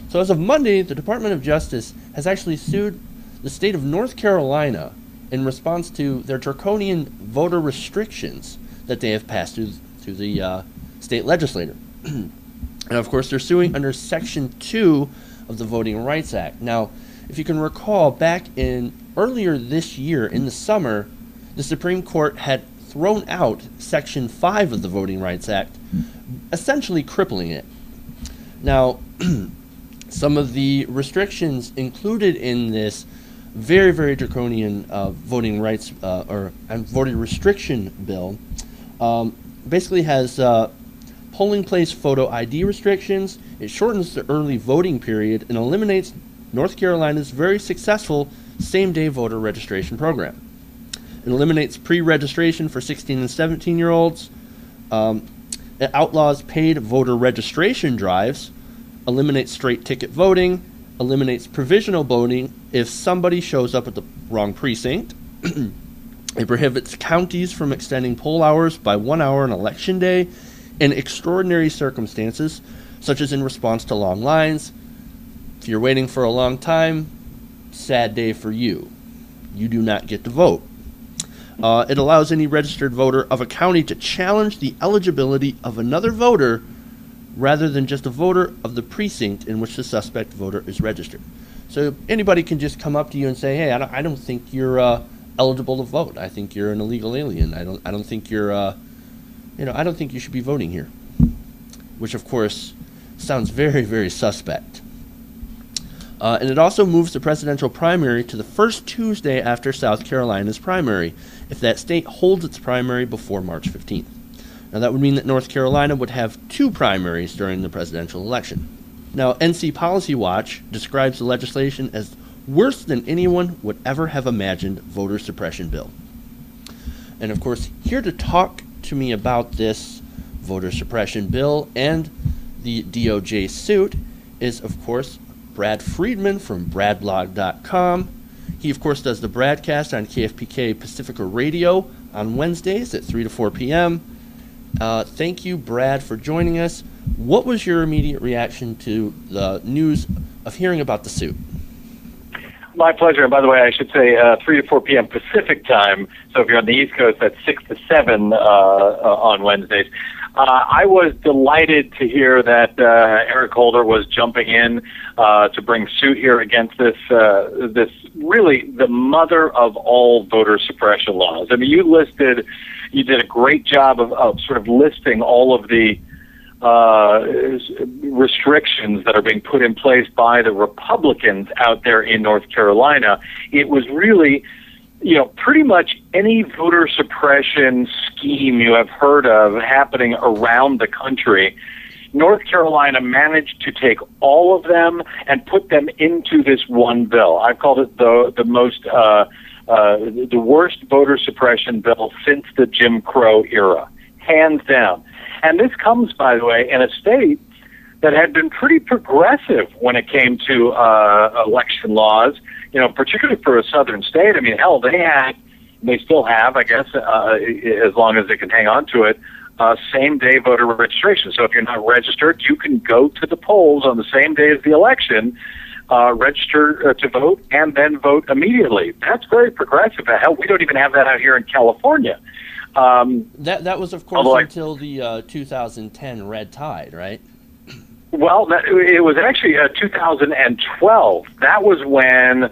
So as of Monday, the Department of Justice has actually sued the state of North Carolina in response to their draconian voter restrictions that they have passed through the state legislature. And of course, they're suing under Section 2 of the Voting Rights Act. Now, if you can recall, back in earlier this year, in the summer, the Supreme Court had thrown out Section 5 of the Voting Rights Act, essentially crippling it. Now, some of the restrictions included in this very, very draconian voting rights or voting restriction bill basically has polling place photo ID restrictions. It shortens the early voting period and eliminates North Carolina's very successful same-day voter registration program. It eliminates pre-registration for 16 and 17-year-olds. It outlaws paid voter registration drives, eliminates straight ticket voting, eliminates provisional voting if somebody shows up at the wrong precinct. It prohibits counties from extending poll hours by 1 hour on election day in extraordinary circumstances, such as in response to long lines. If you're waiting for a long time, sad day for you. You do not get to vote. It allows any registered voter of a county to challenge the eligibility of another voter rather than just a voter of the precinct in which the suspect voter is registered. So anybody can just come up to you and say, "Hey, I don't think you're eligible to vote. I think you're an illegal alien. I don't think you're I don't think you should be voting here," which of course sounds very, very suspect. And it also moves the presidential primary to the first Tuesday after South Carolina's primary, if that state holds its primary before March 15th. Now that would mean that North Carolina would have 2 primaries during the presidential election. Now, NC Policy Watch describes the legislation as worse than anyone would ever have imagined voter suppression bill. And of course, here to talk to me about this voter suppression bill and the DOJ suit is, of course, Brad Friedman from bradblog.com. He, of course, does the broadcast on KFPK Pacifica Radio on Wednesdays at 3 to 4 p.m. Thank you, Brad, for joining us. What was your immediate reaction to the news of hearing about the suit? My pleasure. And by the way, I should say 3 to 4 p.m. Pacific time. So if you're on the East Coast, that's 6 to 7 on Wednesdays. I was delighted to hear that Eric Holder was jumping in to bring suit here against this really the mother of all voter suppression laws. I mean, you did a great job of sort of listing all of the restrictions that are being put in place by the Republicans out there in North Carolina. It was really, pretty much any voter suppression scheme you have heard of happening around the country, North Carolina managed to take all of them and put them into this one bill. I've called it the worst voter suppression bill since the Jim Crow era, hands down. And this comes, by the way, in a state that had been pretty progressive when it came to election laws, particularly for a southern state. I mean, hell, they still have, I guess, as long as they can hang on to it, same-day voter registration. So if you're not registered, you can go to the polls on the same day as the election, register to vote, and then vote immediately. That's very progressive. Hell, we don't even have that out here in California. That was, of course, until the 2010 red tide, right? Well, it was actually 2012. That was when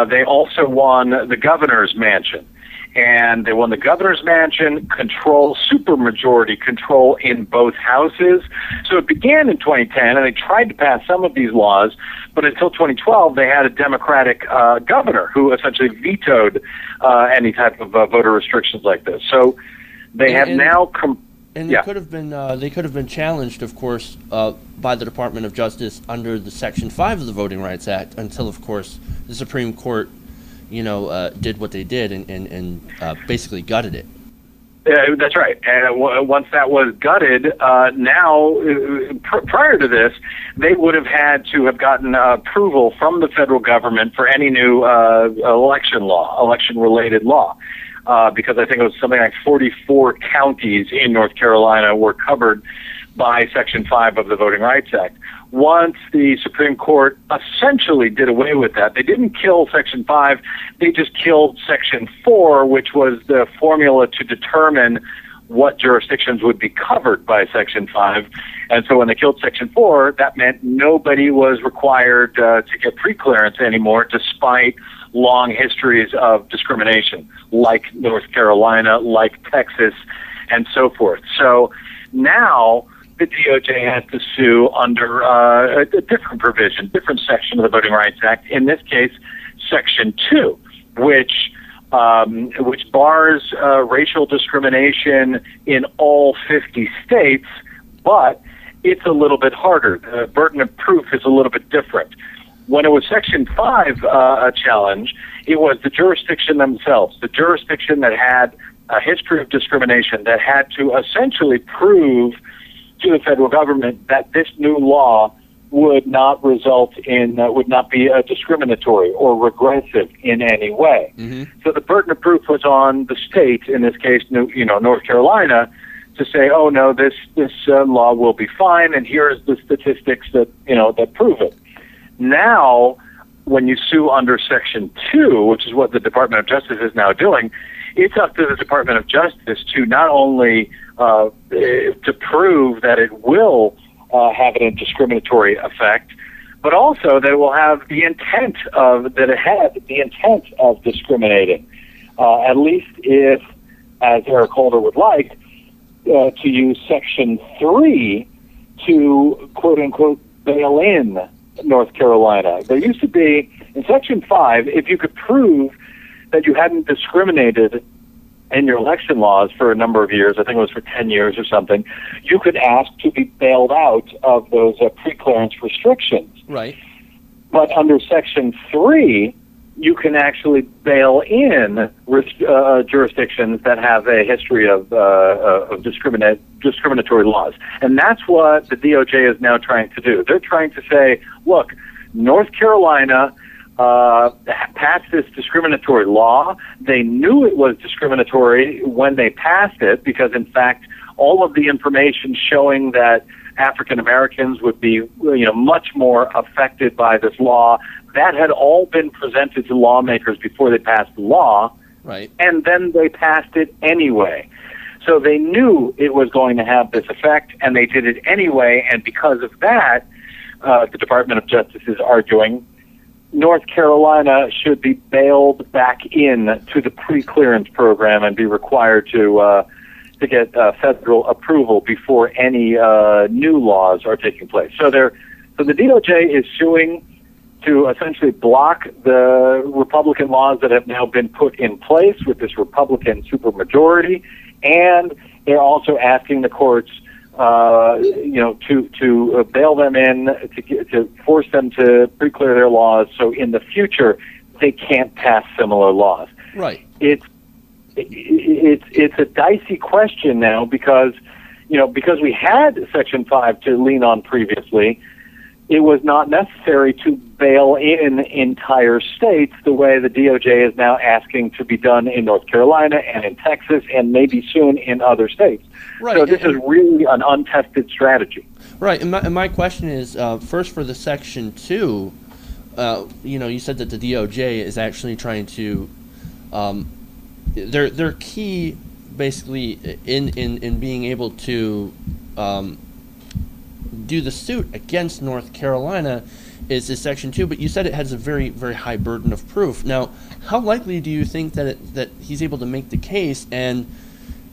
they also won the governor's mansion. And they won the governor's mansion, supermajority control in both houses. So it began in 2010, and they tried to pass some of these laws, but until 2012, they had a Democratic governor who essentially vetoed any type of voter restrictions like this. So they have now they could have been challenged, of course, by the Department of Justice under the Section 5 of the Voting Rights Act until, of course, the Supreme Court did what they did and basically gutted it. That's right. And once that was gutted, prior to this, they would have had to have gotten approval from the federal government for any new election-related law, because I think it was something like 44 counties in North Carolina were covered by Section 5 of the Voting Rights Act. Once the Supreme Court essentially did away with that, they didn't kill Section 5, they just killed Section 4, which was the formula to determine what jurisdictions would be covered by Section 5. And so when they killed Section 4, that meant nobody was required to get preclearance anymore, despite long histories of discrimination, like North Carolina, like Texas, and so forth. So now the DOJ has to sue under a different provision, different section of the Voting Rights Act, in this case, Section 2, which bars racial discrimination in all 50 states, but it's a little bit harder. The burden of proof is a little bit different. When it was Section 5 a challenge, it was the jurisdiction themselves, the jurisdiction that had a history of discrimination, that had to essentially prove to the federal government that this new law would not result in, would not be discriminatory or regressive in any way. Mm-hmm. So the burden of proof was on the state, in this case, North Carolina, to say, oh no, this law will be fine, and here's the statistics that prove it. Now, when you sue under Section 2, which is what the Department of Justice is now doing, it's up to the Department of Justice to not only to prove that it will have a discriminatory effect, but also that it will have the intent of discriminating. At least if, as Eric Holder would like, to use Section 3 to quote unquote bail in North Carolina. There used to be in Section 5, if you could prove that you hadn't discriminated in your election laws for a number of years, I think it was for 10 years or something, you could ask to be bailed out of those preclearance restrictions. Right. But under Section 3, you can actually bail in jurisdictions that have a history of discriminatory laws. And that's what the DOJ is now trying to do. They're trying to say, look, North Carolina passed this discriminatory law. They knew it was discriminatory when they passed it because, in fact, all of the information showing that African Americans would be much more affected by this law, that had all been presented to lawmakers before they passed the law, right? And then they passed it anyway. So they knew it was going to have this effect, and they did it anyway, and because of that, the Department of Justice is arguing North Carolina should be bailed back in to the pre-clearance program and be required to get federal approval before any new laws are taking place. So the DOJ is suing to essentially block the Republican laws that have now been put in place with this Republican supermajority, and they're also asking the courts, to bail them in, to force them to pre-clear their laws, so in the future they can't pass similar laws. Right. It's a dicey question now because we had Section 5 to lean on previously. It was not necessary to bail in entire states the way the DOJ is now asking to be done in North Carolina and in Texas and maybe soon in other states. Right. So this is really an untested strategy. Right. And my question is, first for the Section 2, you said that the DOJ is actually trying to, their key basically in being able to do the suit against North Carolina is Section 2, but you said it has a very, very high burden of proof. Now, how likely do you think that he's able to make the case, and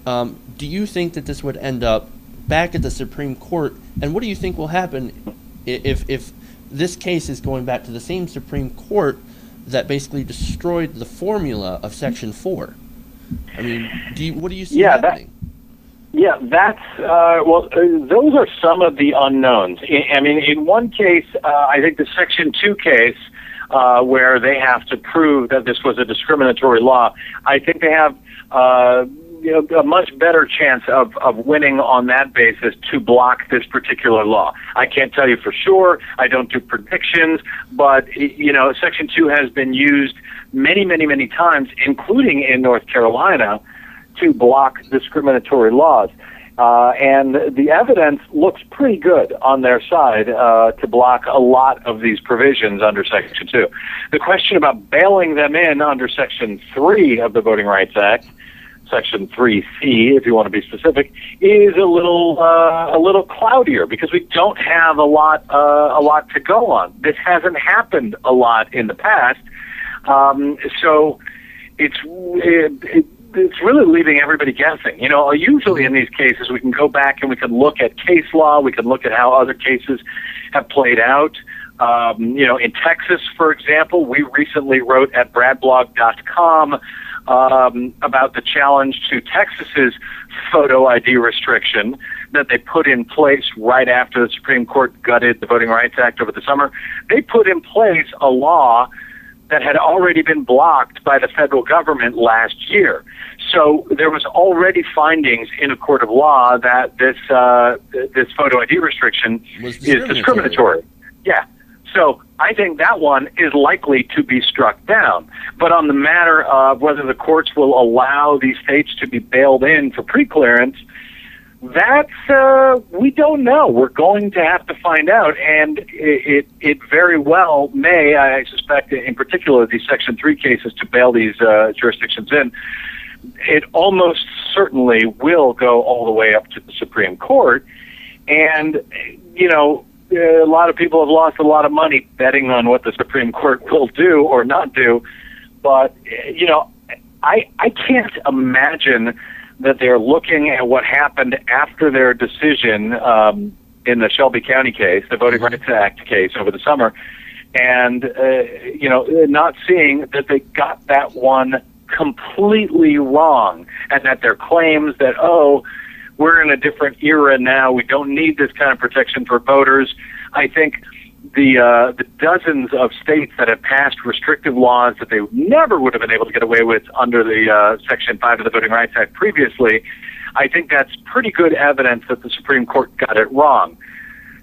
do you think that this would end up back at the Supreme Court, and what do you think will happen if this case is going back to the same Supreme Court that basically destroyed the formula of Section 4? I mean, what do you see happening? That's those are some of the unknowns. I mean, in one case, I think the Section 2 case, where they have to prove that this was a discriminatory law, I think they have a much better chance of winning on that basis to block this particular law. I can't tell you for sure. I don't do predictions, but Section 2 has been used many, many, many times, including in North Carolina, to block discriminatory laws. And the evidence looks pretty good on their side to block a lot of these provisions under Section 2. The question about bailing them in under Section 3 of the Voting Rights Act, Section 3C, if you want to be specific, is a little cloudier because we don't have a lot to go on. This hasn't happened a lot in the past, so it's really leaving everybody guessing. You know, usually in these cases we can go back and we can look at case law, we can look at how other cases have played out. You know, in Texas, for example, we recently wrote at bradblog.com about the challenge to Texas's photo ID restriction that they put in place right after the Supreme Court gutted the Voting Rights Act over the summer. They put in place a law that had already been blocked by the federal government last year. So there was already findings in a court of law that this photo ID restriction is discriminatory. Yeah. So I think that one is likely to be struck down. But on the matter of whether the courts will allow these states to be bailed in for preclearance, that's we don't know. We're going to have to find out, and it very well may, I suspect, in particular these Section 3 cases to bail these jurisdictions in, it almost certainly will go all the way up to the Supreme Court. And, you know, a lot of people have lost a lot of money betting on what the Supreme Court will do or not do. But, you know, I can't imagine that they're looking at what happened after their decision in the Shelby County case, the Voting Rights Act case over the summer, and, you know, not seeing that they got that one completely wrong, and that their claims that, oh, we're in a different era now, we don't need this kind of protection for voters. I think the dozens of states that have passed restrictive laws that they never would have been able to get away with under the Section 5 of the Voting Rights Act previously, I think that's pretty good evidence that the Supreme Court got it wrong.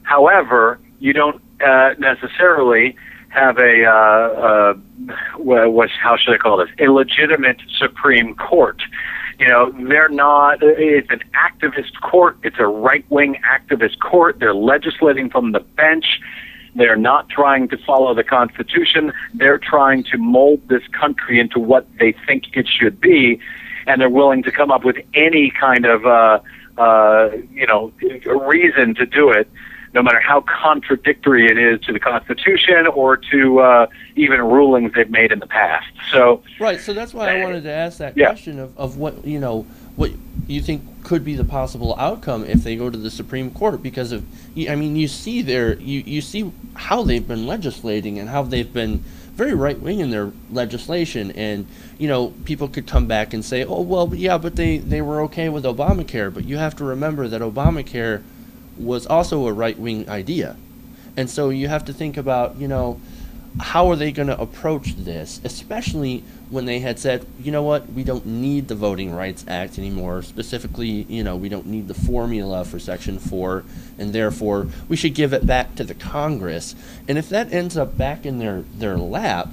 However, you don't necessarily have how should I call this, a legitimate Supreme Court. You know, they're not, it's an activist court, it's a right-wing activist court, they're legislating from the bench, they're not trying to follow the Constitution, they're trying to mold this country into what they think it should be, and they're willing to come up with any kind of, you know, reason to do it, no matter how contradictory it is to the Constitution or to even rulings they've made in the past. So right, so that's why I wanted to ask that question of what, you know, what you think could be the possible outcome if they go to the Supreme Court, because of, I mean, you see you see how they've been legislating and how they've been very right-wing in their legislation, and, you know, people could come back and say, oh, well, yeah, but they were okay with Obamacare, but you have to remember that Obamacare was also a right-wing idea. And so you have to think about, you know, how are they going to approach this, especially when they had said, you know what, we don't need the Voting Rights Act anymore. Specifically, you know, we don't need the formula for Section 4, and therefore we should give it back to the Congress. And if that ends up back in their lap,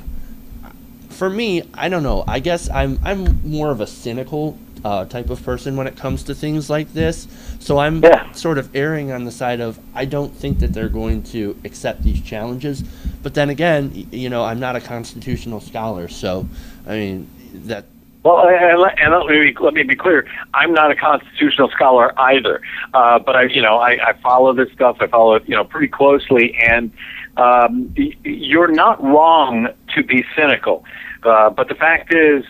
for me, I don't know. I guess I'm more of a cynical type of person when it comes to things like this. So I'm sort of erring on the side of I don't think that they're going to accept these challenges. But then again, you know, I'm not a constitutional scholar, so I mean that. Well, and let me be clear. I'm not a constitutional scholar either, but I follow this stuff. I follow it, you know, pretty closely, and you're not wrong to be cynical. But the fact is,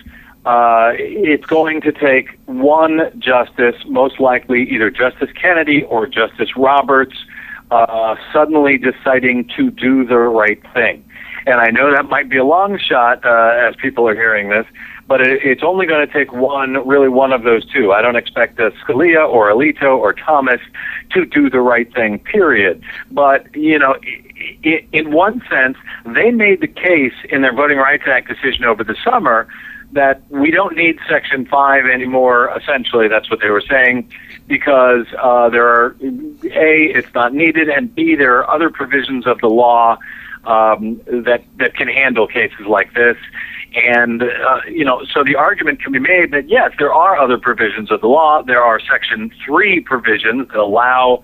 it's going to take one justice, most likely either Justice Kennedy or Justice Roberts, suddenly deciding to do the right thing. And I know that might be a long shot as people are hearing this, but it's only going to take one of those two. I don't expect Scalia or Alito or Thomas to do the right thing, period. But, you know, in one sense, they made the case in their Voting Rights Act decision over the summer that we don't need Section 5 anymore. Essentially, that's what they were saying, because there are, A, it's not needed, and B, there are other provisions of the law that can handle cases like this. And, so the argument can be made that, yes, there are other provisions of the law. There are Section 3 provisions that allow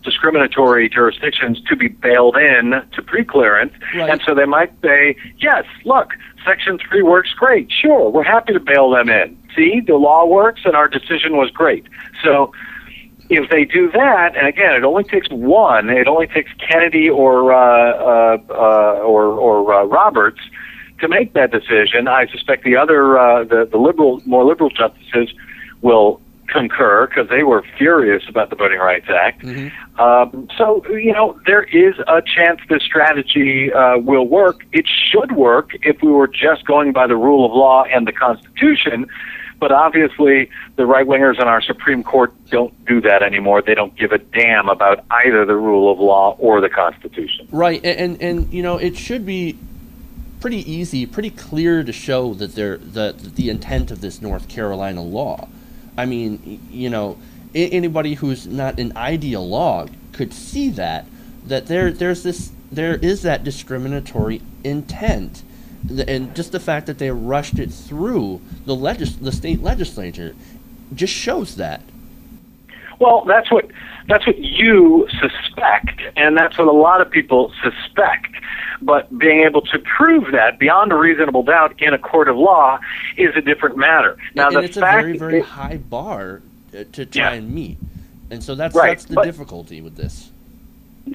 discriminatory jurisdictions to be bailed in to preclearance. Right. And so they might say, yes, look, Section 3 works great. Sure, we're happy to bail them in. See, the law works and our decision was great. So if they do that, and again, it only takes one, it only takes Kennedy or Roberts to make that decision. I suspect the other, the more liberal justices will concur because they were furious about the Voting Rights Act. So, there is a chance this strategy will work. It should work if we were just going by the rule of law and the Constitution. But obviously, the right-wingers on our Supreme Court don't do that anymore. They don't give a damn about either the rule of law or the Constitution. Right, and it should be pretty easy, pretty clear to show that the intent of this North Carolina law. I mean, anybody who's not an ideologue could see that there is that discriminatory intent, and just the fact that they rushed it through the state legislature just shows that. Well, that's what you suspect, and that's what a lot of people suspect. But being able to prove that beyond a reasonable doubt in a court of law is a different matter. Now, and it's a very, very high bar to try and meet, and so that's the difficulty with this.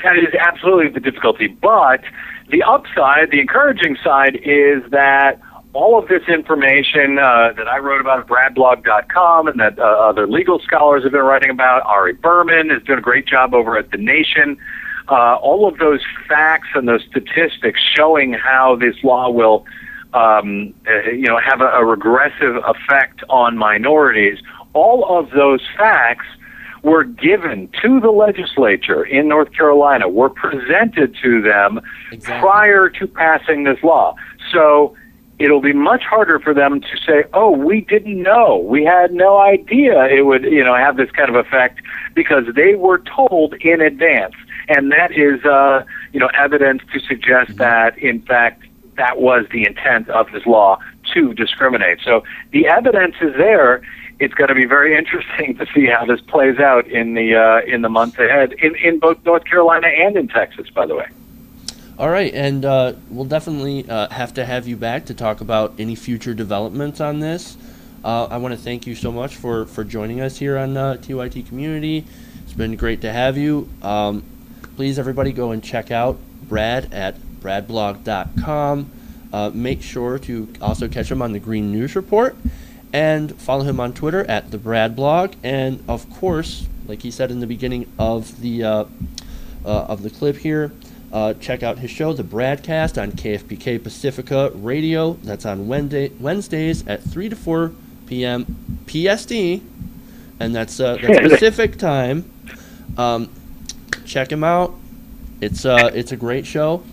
That is absolutely the difficulty. But the upside, the encouraging side, is that all of this information that I wrote about at bradblog.com and that other legal scholars have been writing about, Ari Berman is doing a great job over at The Nation. All of those facts and those statistics showing how this law will, have a regressive effect on minorities, all of those facts were given to the legislature in North Carolina, were presented to them prior to passing this law. So it'll be much harder for them to say, oh, we didn't know. We had no idea it would, have this kind of effect, because they were told in advance. And that is, evidence to suggest that, in fact, that was the intent of this law, to discriminate. So the evidence is there. It's going to be very interesting to see how this plays out in the months ahead, in both North Carolina and in Texas, by the way. All right, and we'll definitely have to have you back to talk about any future developments on this. I want to thank you so much for joining us here on TYT Community. It's been great to have you. Please, everybody, go and check out Brad at bradblog.com. Make sure to also catch him on the Green News Report, and follow him on Twitter at @TheBradBlog. And of course, like he said in the beginning of the clip here, check out his show, The Bradcast, on KFPK Pacifica Radio. That's on Wednesdays at 3 to 4 p.m. PST, and that's Pacific time. Check him out. It's a great show.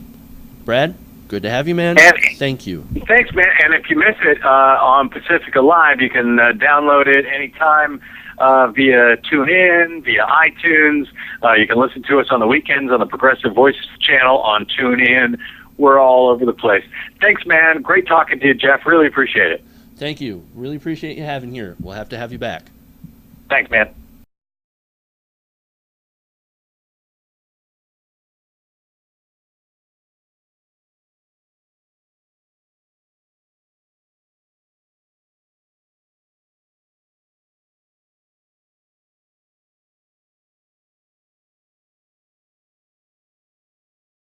Brad, good to have you, man. Thank you. Thanks, man. And if you miss it on Pacifica Live, you can download it anytime via TuneIn, via iTunes. You can listen to us on the weekends on the Progressive Voices channel on TuneIn. We're all over the place. Thanks, man. Great talking to you, Jeff. Really appreciate it. Thank you. Really appreciate you having here. We'll have to have you back. Thanks, man.